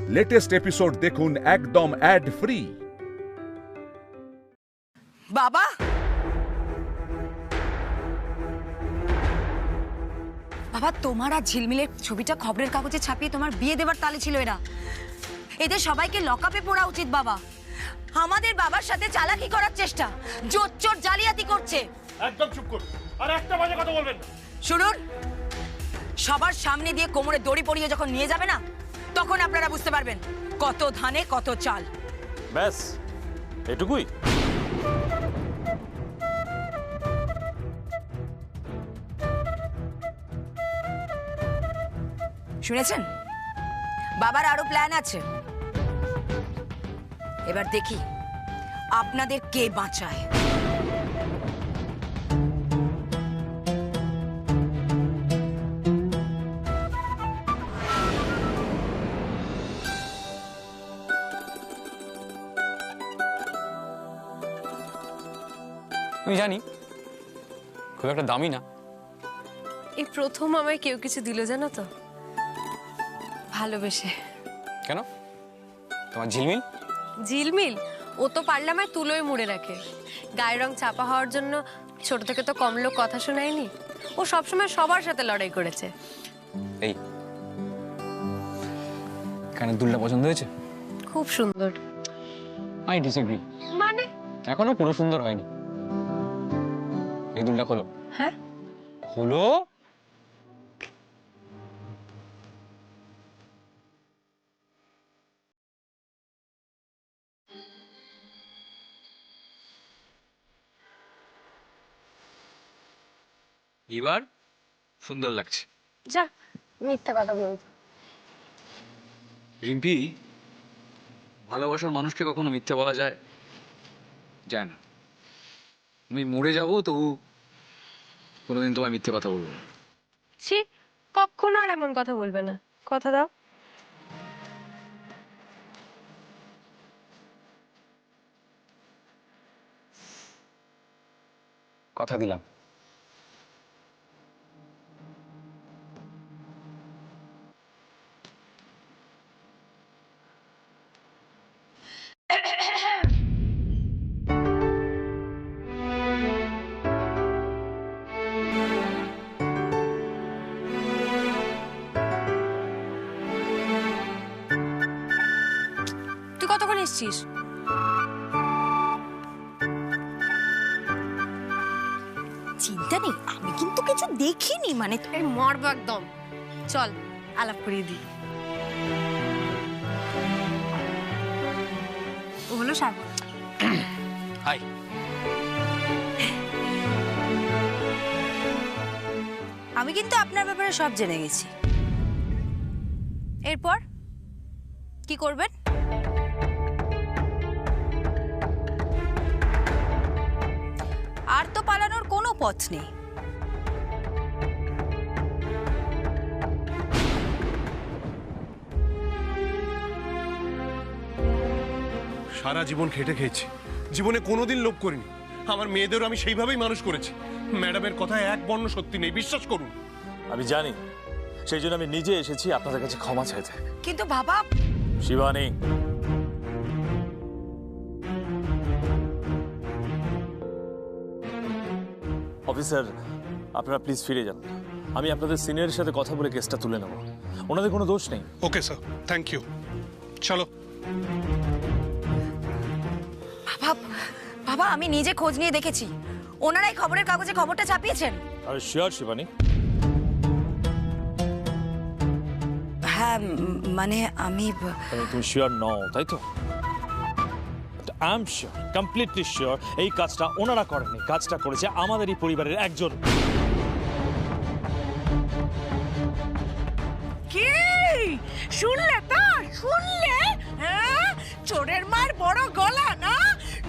Latest episode দেখুন একদম add free. বাবা, বাবা তোমার আর ঝিলমিলের ছবিটা খবরের কাগজে ছাপিয়ে তোমার বিয়ে দেবার তালে ছিল এরা। এদের সবাইকে লকআপে পড়া উচিত বাবা। আমাদের বাবার সাথে চালাকি করার চেষ্টা, জোর চোর জালিয়াতি করছে। একদম চুপ করুন, আর একটা বাজে কথা বলবেন না। শুনুন, সবার সামনে দিয়ে কোমরে দড়ি পরিয়ে যখন নিয়ে যাবে না, তখন আপনারা বুঝতে পারবেন কত ধানে কত চাল। ব্যাস এটুকুই। শুনেছেন, বাবার আরো প্ল্যান আছে। এবার দেখি আপনাদের কে বাঁচায়। আমি জানি খুব একটা দামি না। এই প্রথম আমায় কেউ কিছু দিল জানো তো, ভালোবেসে। কেন? তোমার ঝিলমিল? ঝিলমিল ও তো পারলে আমায় তুলোয় মুড়ে রাখে। গায়ের রং চাপা হওয়ার জন্য ছোট থেকে তো কম লোক কথা শোনায়নি। ও সবসময় সবার সাথে লড়াই করেছে। এই কানের দুলটা পছন্দ হয়েছে? খুব সুন্দর। I disagree. মানে? এখনো পুরো সুন্দর হয়নি। এই দুলটা খোলো। হ্যাঁ, খোলো। এবার সুন্দর লাগছে। যা মিথ্যা কথা বলছো। রিম্পি, ভালোবাসার মানুষকে কখনো মিথ্যা বলা যায়? যায় না। আমি মরে যাবো তবু কোনোদিন তোমায় মিথ্যে কথা বলবো না। ছি, কখনো আর এমন কথা বলবে না। কথা দাও। কথা দিলাম। তুই কতক্ষণ এসছিস? চিন্তা নেই, আমি কিন্তু কিছু দেখিনি। মানে এই মরবো একদম। চল আলাপ করিয়ে দিই। ও হলো সাগর। হাই। আমি কিন্তু আপনার ব্যাপারে সব জেনে গেছি। এরপর কি করবেন? আর তো পালানোর কোনো পথ নেই। সারা জীবন খেটে খেয়েছি, জীবনে কোনোদিন লোভ করিনি। আমার মেয়েদেরও আমি সেইভাবেই মানুষ করেছি। ম্যাডামের কথায় এক বর্ণ সত্যি নেই, বিশ্বাস করুন। আমি জানি, সেই জন্য আমি নিজে এসেছি আপনাদের কাছে ক্ষমা চাইতে। কিন্তু বাবা, শিবানী, অফিসার আপনারা প্লিজ ফিরে যান। আমি আপনাদের সিনিয়রের সাথে কথা বলে কেসটা তুলে নেব। ওনাদের কোনো দোষ নেই। Okay sir, thank you. চলো। বাবা, বাবা আমি নিজে খোঁজ নিয়ে দেখেছি, ওনারাই খবরের কাগজে খবরটা ছাপিয়েছেন। আরে শিওর শিবানী? হ্যাঁ, মানে আমি তুমি শিওর নও তাই তো? I am sure, completely sure এই কাজটা ওনারা করেনি, কাজটা করেছে আমাদেরই পরিবারের একজন। কি শুনলে তো? শুনলে? হ্যাঁ, চোরের মার বড় গলা না?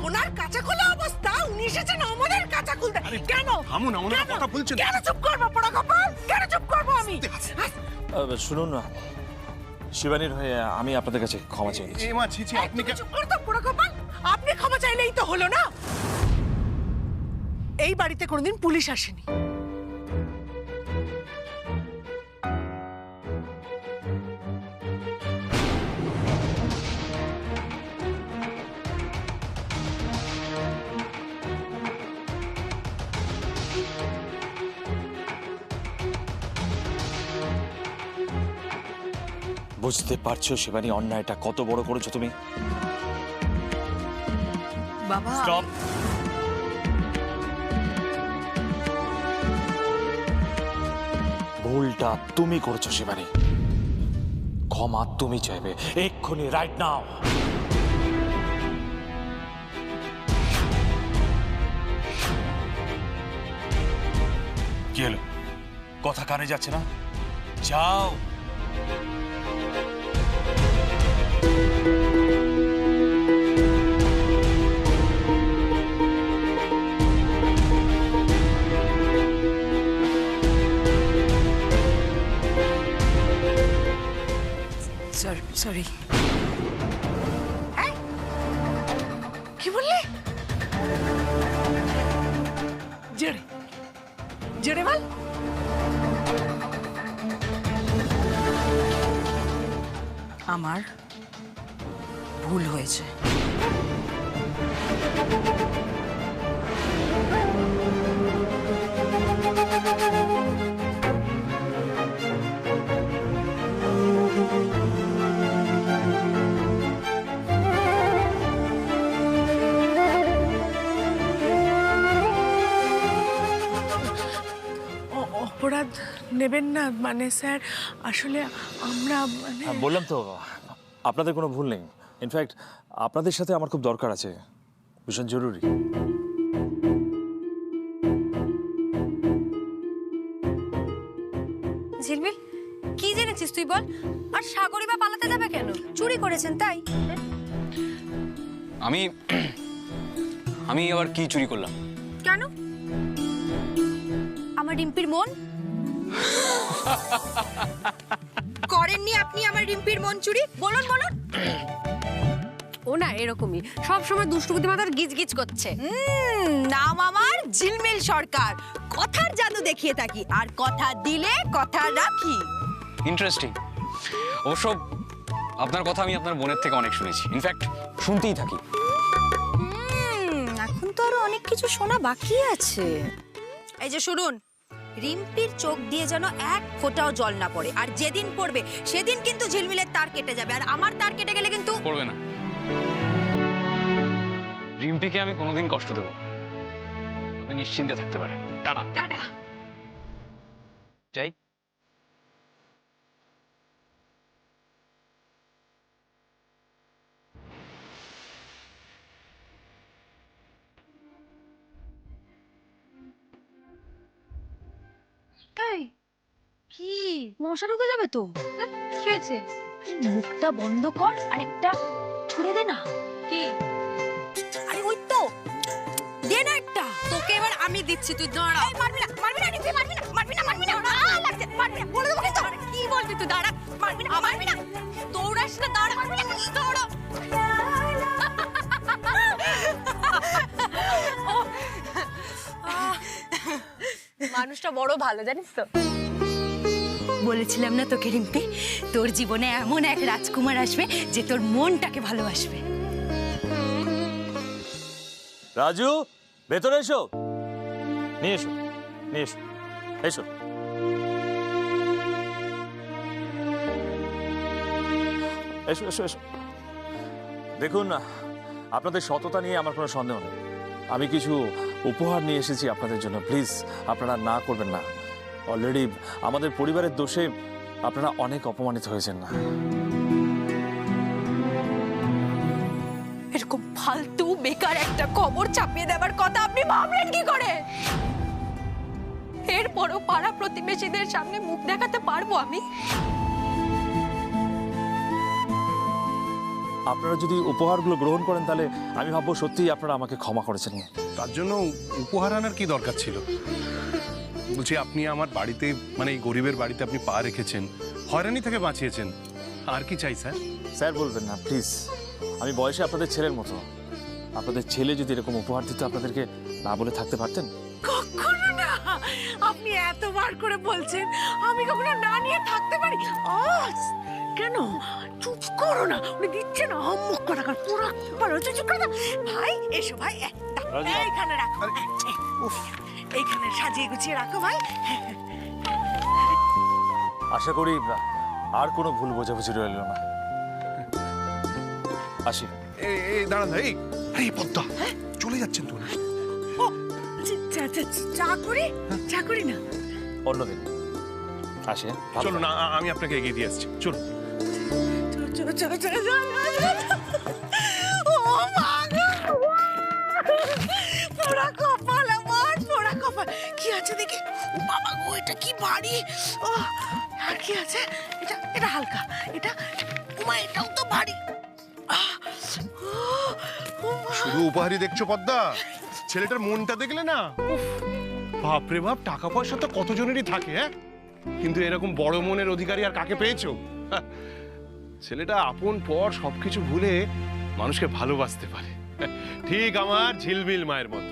ওনার কাঁচা খোলা অবস্থা, উনি এসেছেন আমাদের কাঁচা খুলতে। কেন? থামুন, ওনারা কথা বলছেন। কেন চুপ করবো পোড়া কপাল? কেন চুপ করবো আমি? শুনুন না, শিবানীর হয়ে আমি আপনাদের কাছে ক্ষমা চাই। এমা ছি ছি, আপনি চুপ করতো পোড়া কপাল। আপনি ক্ষমা চাইলেই তো হলো না? এই বাড়িতে কোনোদিন পুলিশ আসেনি। বুঝতে পারছো শিবানী অন্যায়টা কত বড় করেছো তুমি? বাবা স্টপ। ভুলটা তুমি করেছো শিবানী, ক্ষমা তুমি চাইবে এক্ষুনি, রাইট নাও। কি হলো, কথা কানে যাচ্ছে না? যাও। সরি। কি বললি? জেরে জেরে বল। আমার ভুল হয়েছে। অপরাধ নেবেন না, মানে স্যার আসলে আমরা মানে বললাম তো আপনাদের কোনো ভুল নেই। ইনফ্যাক্ট আপনাদের সাথে আমার খুব দরকার আছে, ভীষণ জরুরি। ঝিলমিল, কি জেনেছিস তুই বল? আর সাগরী বা পালাতে যাবে কেন? চুরি করেছেন তাই? আমি আবার কি চুরি করলাম? কেন? আমার রিম্পির মন করেননি আপনি আমার রিম্পির মন চুরি? বলুন বলুন। ও না এরকমই, সব সময় দুষ্টু বুদ্ধিমাতার গিজগিজ করছে। নাম আমার ঝিলমিল সরকার, কথার জাদু দেখিয়ে থাকি, আর কথা দিলে কথা রাখি। ইন্টারেস্টিং। অবশ্য আপনার কথা আমি আপনার বোনের থেকে অনেক শুনেছি, ইনফ্যাক্ট শুনতেই থাকি। এখন তো আরো অনেক কিছু শোনা বাকি আছে। এই যে শুনুন, রিম্পির চোখ দিয়ে যেন এক ফোঁটাও জল না পড়ে, আর যেদিন পড়বে সেদিন কিন্তু ঝিলমিলের তার কেটে যাবে, আর আমার তার কেটে গেলে কিন্তু পড়বে না। রিম্পিকে আমি কোনোদিন কষ্ট দেবো, আপনি নিশ্চিন্তে থাকতে পারেন। Tata tata. যাই। এই কি মশা ঢুকে যাবে তো? কি হয়েছে? মুখটা বন্ধ কর আর একটা ছুড়ে দে না। কি? আরে ওই তো, দে না একটা। তোকে এবার আমি দিচ্ছি, তুই দাঁড়া। এই মারবি না, মারবি না, রিম্পি, মারবি না, মারবি না, মারবি না, লাগছে, মারবি না, বলে দেবো কিন্তু। কি বলবি তুই? দাঁড়া। মারবি না, মারবি না, দৌড়াস না, দাঁড়া। মারবি না, দৌড়ো। মানুষটা বড় ভালো, জানিস তো? বলেছিলাম না তোকে রিম্পি, তোর জীবনে এমন এক রাজকুমার আসবে যে তোর মনটাকে ভালোবাসবে। রাজু, ভেতরে এসো। নিয়ে এসো, নিয়ে এসো, এসো। এসো এসো এসো। দেখুন, আপনাদের সততা নিয়ে আমার কোনো সন্দেহ নেই। আমি কিছু উপহার নিয়ে এসেছি আপনাদের জন্য, প্লিজ আপনারা না করবেন না। অলরেডি আমাদের পরিবারের দোষে আপনারা অনেক অপমানিত হয়েছেন না। এরকম ফালতু বেকার একটা খবর চাপিয়ে দেওয়ার কথা আপনি ভাবলেন কি করে? এরপরও পাড়া প্রতিবেশীদের সামনে মুখ দেখাতে পারবো আমি? আপনারা যদি উপহারগুলো গ্রহণ করেন তাহলে আমি ভাববো সত্যিই আপনারা আমাকে ক্ষমা করেছেন। তার জন্য উপহার আনার কি দরকার ছিল? বলছি, আপনি আমার বাড়িতে, মানে এই গরিবের বাড়িতে আপনি পা রেখেছেন, হয়রানি থেকে বাঁচিয়েছেন, আর কি চাই স্যার? স্যার বলবেন না প্লিজ। আমি বয়সে আপনাদের ছেলের মতো। আপনাদের ছেলে যদি এরকম উপহার দিত আপনাদেরকে না বলে থাকতে পারতেন? কখনো না। আপনি এতবার করে বলছেন, আমি কখনো না নিয়ে থাকতে পারি? কেন? চুপ করো না, উনি দিচ্ছে না হম্মক করা কর পুরো পারো। চুপ করো ভাই, এসো ভাই, এইখানে রাখো, এইখানে সাজিয়ে গুছিয়ে রাখো ভাই। আশা করি আর কোনো ভুল বোঝাবুঝি রইল না। আসি। এই দাঁড়ান, এই পদ্মা চলে যাচ্ছেন তো? ও চা করি, চা করি না? অন্যদিন আসি। চলো না, আমি আপনাকে এগিয়ে দিয়ে আসছি, চলো। ও মা গো, পোড়া কপাল আমার, পোড়া কপাল। কি আছে দেখি? ও বাবা গো, এটা কি ভারী! ও আর কি আছে? এটা হালকা, এটা ওমা, এটাও তো ভারী। শুধু উপহারই দেখছো পদ্মা? ছেলেটার মনটা দেখলে না, বাপরে বাপ, টাকা পয়সা তো কতজনেরই থাকে, হ্যাঁ, কিন্তু এরকম বড় মনের অধিকারী আর কাকে পেয়েছো? ছেলেটা আপন পর সবকিছু ভুলে মানুষকে ভালোবাসতে পারে, ঠিক আমার ঝিলমিল মায়ের মতো।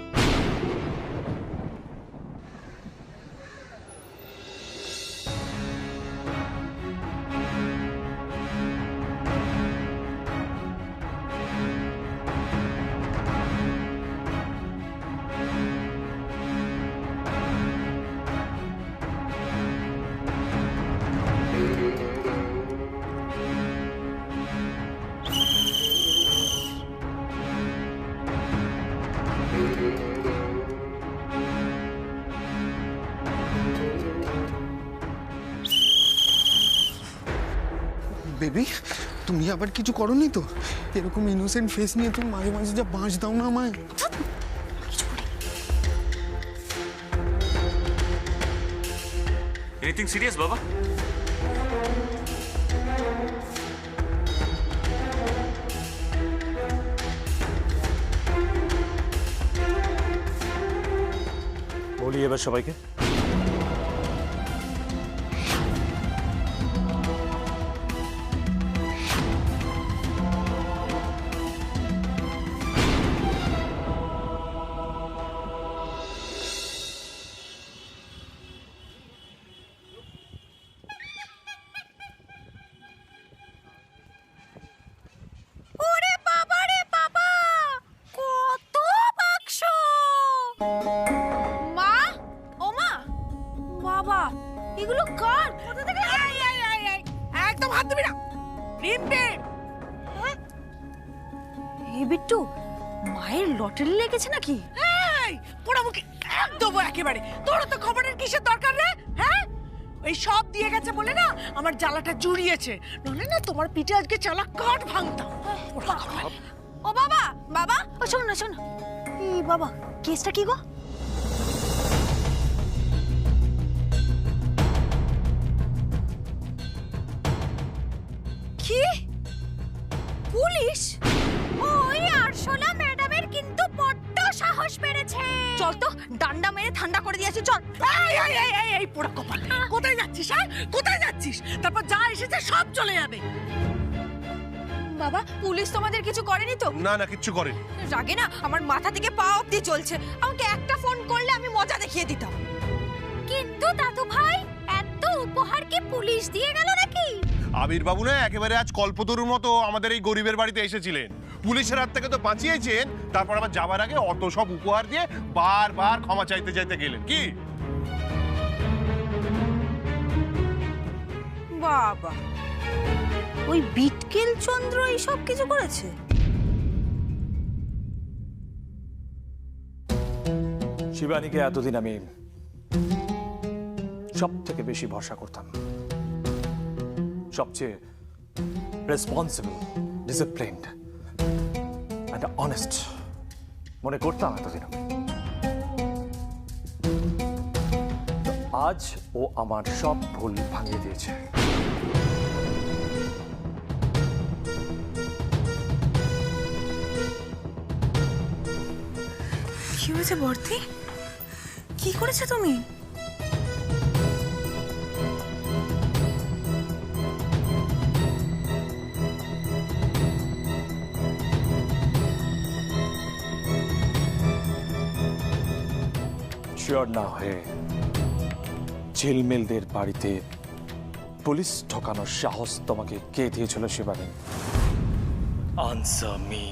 বেবি, তুমি আবার কিছু করনি তো? এরকম ইনোসেন্ট ফেস নিয়ে তুমি মাঝে মাঝে যা বাঁশ দাও না আমায়। এনিথিং সিরিয়াস বাবা? বলি এবার সবাইকে। ওরে বাবা রে বাবা, কত বাক্স! মা, ও মা, বাবা, এগুলো কার? কোথা থেকে? একদম হাত দিবি না, রিম্পে। এই বিট্টু, মায়ের লটারি লেগেছে নাকি? এই পোড়ামুখী, একদম একেবারে। তোর তো খবরের কিসের দরকার রে? হ্যাঁ, ওই সব দিয়ে গেছে বলে না আমার জ্বালাটা জুড়িয়েছে, নইলে না তোমার পিঠে আজকে চালা কাঠ ভাঙতাম। ও বাবা, বাবা, ও শোন না, শোন। এই বাবা, কেসটা কি গো? কি পুলিশ? ওই আরশোলা ম্যাডামের কিন্তু বড্ড সাহস বেড়েছে। চল তো, ডান্ডা মেরে ঠান্ডা করে দিয়েছি, চল। এই পোড়া কপাল, কোথায় যাচ্ছিস? হ্যাঁ, কোথায় যাচ্ছিস? তারপর যা এসেছে সব চলে যাবে। বাবা, পুলিশ তোমাদের কিছু করেনি তো? না না, কিচ্ছু করেনি। রাগে না আমার মাথা থেকে পা অব্দি চলছে। আমাকে একটা ফোন করলে আমি মজা দেখিয়ে দিতাম। কিন্তু দাদু ভাই, এত উপহার কি পুলিশ দিয়ে গেল নাকি? আবির বাবু না একেবারে আজ কল্পতরুর মতো আমাদের এই গরিবের বাড়িতে এসেছিলেন। পুলিশের হাত থেকে তো বাঁচিয়েছেন, তারপর আবার যাবার আগে অত সব উপহার দিয়ে বারবার ক্ষমা চাইতে চাইতে গেলেন। কি বাবা, ওই বিটকেল চন্দ্র এইসব কিছু করেছে? শিবানীকে এতদিন আমি সব থেকে বেশি ভরসা করতাম, সবচেয়ে রেসপন্সিবল, ডিসিপ্লিনড অ্যান্ড অনেস্ট মনে করতাম এতদিন আমি। আজ ও আমার সব ভুল ভাঙিয়ে দিয়েছে। কি হয়েছে বর্তি? কি করেছো তুমি? শিওর না হয়ে ঝিলমিলদের বাড়িতে পুলিশ ঢোকানোর সাহস তোমাকে কে দিয়েছিল শিবানী? Answer me.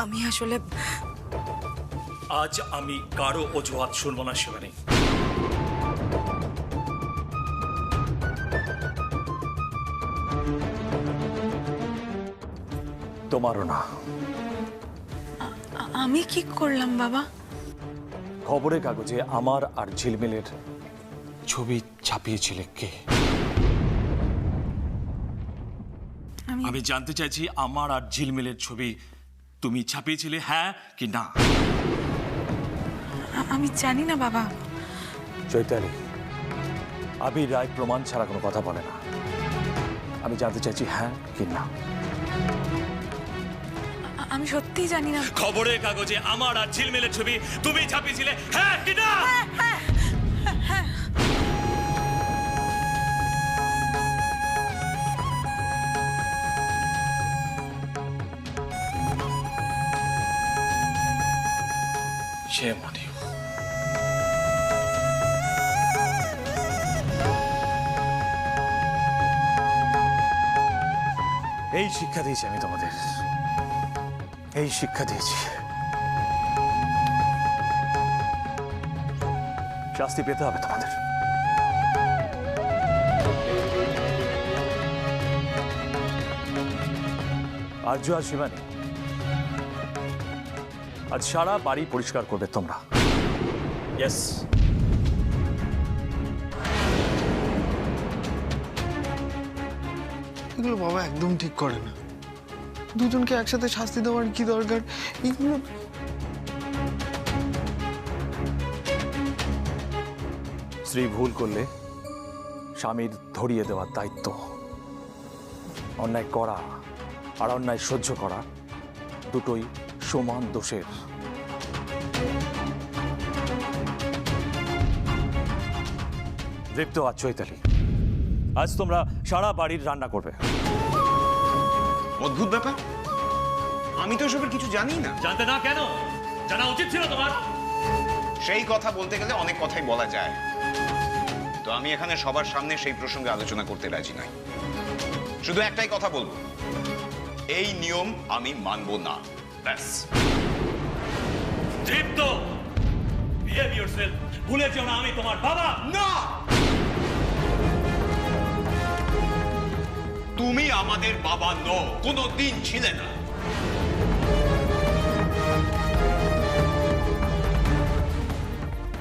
আমি আসলে আজ আমি কারো অজুহাত শুনবো না শিবানী। তোমারও না। আমি কি করলাম বাবা? খবরের কাগজে আমার আর ঝিলমিলের ছবি ছাপিয়েছিলে কে? আমি জানতে চাইছি, আমার আর ঝিলমিলের ছবি তুমি ছাপিয়েছিলে, হ্যাঁ কি না? আমি জানি না বাবা। চৈতালি, আবির রায় প্রমাণ ছাড়া কোনো কথা বলে না। আমি জানতে চাইছি হ্যাঁ কি না। আমি সত্যিই জানি না। খবরের কাগজে আমার আর ঝিলমিলের ছবি তুমি ছাপিয়েছিলে, হ্যাঁ কি না? Shame on you. এই শিক্ষা দিয়েছি আমি তোমাদের, এই শিক্ষা দিয়েছি। শাস্তি পেতে হবে তোমাদের। আর্য আর শিবানী, আজ সারা বাড়ি পরিষ্কার করবে তোমরা। ইয়েস, এগুলো বাবা একদম ঠিক করে না। দুজনকে একসাথে শাস্তি দেওয়ার কি দরকার? এগুলো স্ত্রী ভুল করলে স্বামীর ধরিয়ে দেওয়ার দায়িত্ব। অন্যায় করা আর অন্যায় সহ্য করা দুটোই সমান দোষের। দীপ্ত আর চৈতালি, আজ তোমরা সারা বাড়ির রান্না করবে। অদ্ভুত ব্যাপার, আমি তো এসবের কিছু জানি না। জানতে না কেন? জানা উচিত ছিল তোমার। সেই কথা বলতে গেলে অনেক কথাই বলা যায়, তো আমি এখানে সবার সামনে সেই প্রসঙ্গে আলোচনা করতে রাজি নই। শুধু একটাই কথা বলবো, এই নিয়ম আমি মানব না, ব্যাস। দীপ্ত, বিহেভ ইয়োরসেলফ। ভুলে যেও না আমি তোমার বাবা। না, তুমি আমাদের বাবা নও, কোনোদিন ছিলে না।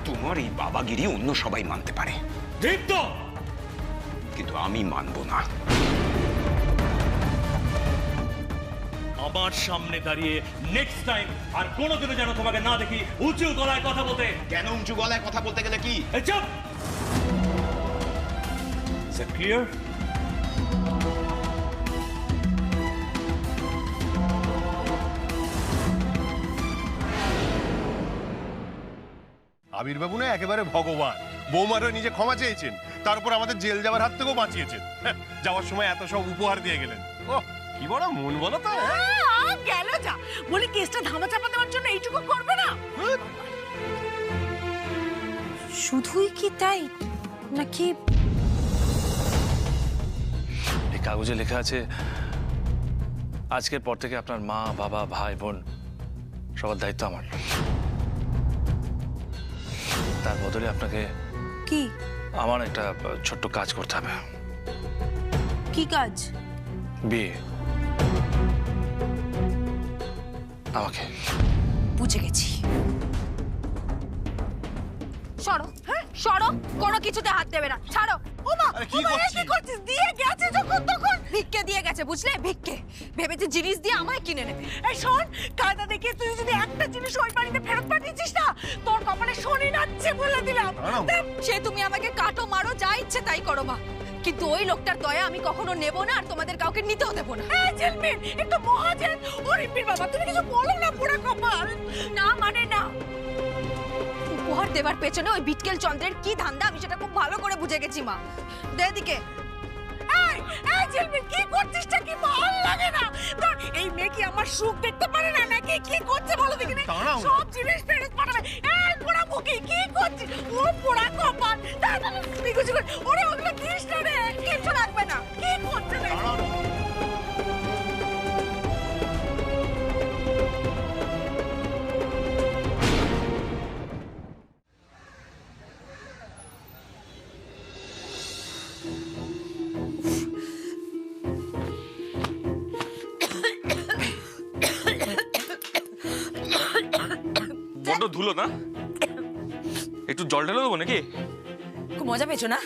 তোমার এই বাবাগিরি অন্য সবাই মানতে পারে দীপ্ত, কিন্তু আমি মানব না। আমার সামনে দাঁড়িয়ে নেক্সট টাইম আর কোনোদিনও যেন তোমাকে না দেখি উঁচু গলায় কথা বলতে। কেন উঁচু গলায় কথা বলতে গেলে কি? এই চুপ! Is it clear? আবির বাবু না একেবারে ভগবান। বৌমারও নিজে ক্ষমা চেয়েছেন, তারপর আমাদের জেল যাওয়ার হাত থেকেও বাঁচিয়েছেন। যাওয়ার সময় এত সব উপহার দিয়ে গেলেন। ও কি বড় মন বলো তো। গেল যা, বলি কেসটা ধামাচাপা দেওয়ার জন্য এইটুকু করবে না? শুধুই কি তাই নাকি? এই কাগজে লেখা আছে, আজকের পর থেকে আপনার মা, বাবা, ভাই, বোন সবার দায়িত্ব আমার। তার বদলে আপনাকে কি আমার একটা ছোট্ট কাজ করতে হবে। কি কাজ? বিয়ে। আমাকে। বুঝে গেছি। সরো, সরো, কোনো কিছুতে হাত দেবে না, ছাড়ো। ওমা, আরে কি ওমা, এ করছিস? কি করছিস? দিয়ে গেছে যখন তখন। ভিক্ষে দিয়ে গেছে, বুঝলে? ভিক্ষে ভেবেছে জিনিস দিয়ে আমায় কিনে নেবে। এই শোন, কায়দা দেখিয়ে তুই যদি একটা জিনিস ওই বাড়িতে ফেরত পাঠিয়েছিস না, তোর কপালে শনি নাচছে বলে দিলাম। সে তুমি আমাকে কাটো, মারো, যা ইচ্ছে তাই করো মা, কিন্তু ওই লোকটার দয়া আমি কখনো নেব না, আর তোমাদের কাউকে নিতেও দেবো না। এই জেলমিন, একটু মহাজেন। ওরে বীর বাবা, তুমি কিছু বলো না, পোড়া কপাল। না মানে না। উপহার দেবার পেছনে ওই বিটকেল চন্দ্রের কি ধান্দা আমি সেটা খুব ভালো করে বুঝে গেছি মা। দে দিকে। এই, এই জেলমিন, কি করছিসটা কি ভাল লাগে না? তোর এই মেয়ে কি আমার সুখ দেখতে পারে না নাকি? কি করছে বলো দেখি না? সব জিনিস ফেরত পাঠাবে। এই পোড়া মুখী, কি করছিস? ও পোড়া কপাল, তাড়াতাড়ি নিকুচি করে। ওরে ওগুলো দিস না রে, কিছু লাগবে না। কি করছে রে? ধুলো না, একটু জল ঢেলে দেবো নাকি? খুব মজা পেয়েছো না?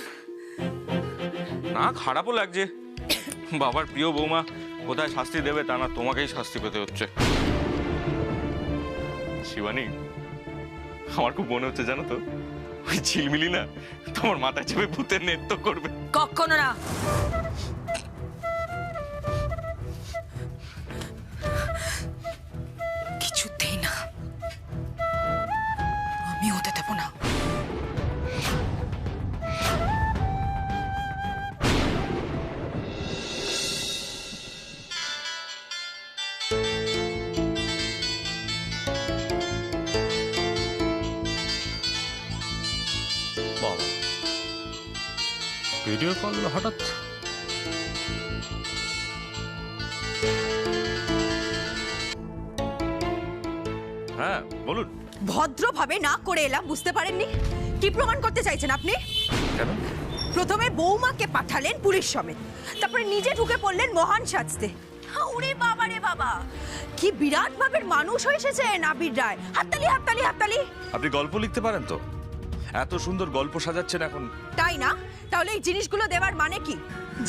না, খারাপও লাগছে। বাবার প্রিয় বৌমা কোথায় শাস্তি দেবে তা না, তোমাকেই শাস্তি পেতে হচ্ছে। শিবানী, আমার খুব মনে হচ্ছে জানো তো, ওই ঝিলমিলি না তোমার মাথায় চেপে ভূতের নৃত্য করবে। কখনো না। কিছুতেই না, আমি হতে দেব না। বাবা, ভিডিও কল হঠাৎ? হ্যাঁ বলুন। ভদ্রভাবে না করে এলাম, বুঝতে পারেননি? কি প্রমাণ করতে চাইছেন আপনি? কেন? প্রথমে বৌমাকে পাঠালেন পুলিশ সমেত, তারপরে নিজে ঢুকে পড়লেন মহান সাজতে। ওরে বাবা রে বাবা, কি বিরাট ভাবের মানুষ হয়ে এসেছেন আবির রায়। হাততালি হাততালি হাততালি। আপনি গল্প লিখতে পারেন তো? এত সুন্দর গল্প সাজাচ্ছেন এখন। তাই না? তাহলে এই জিনিসগুলো দেওয়ার মানে কি?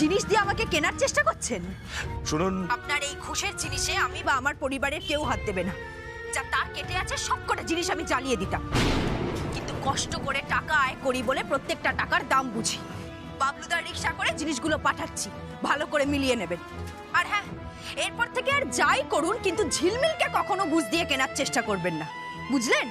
জিনিস দিয়ে আমাকে কেনার চেষ্টা করছেন? শুনুন, আপনার এই ঘুষের জিনিসে আমি বা আমার পরিবারের কেউ হাত দেবে না। যা তার কেটে আছে সবকটা জিনিস আমি জ্বালিয়ে দিতাম, কিন্তু কষ্ট করে টাকা আয় করি বলে প্রত্যেকটা টাকার দাম বুঝি। বাবলুদার রিক্সা করে জিনিসগুলো পাঠাচ্ছি, ভালো করে মিলিয়ে নেবেন। আর হ্যাঁ, এরপর থেকে আর যাই করুন কিন্তু ঝিলমিলকে কখনো ঘুষ দিয়ে কেনার চেষ্টা করবেন না, বুঝলেন?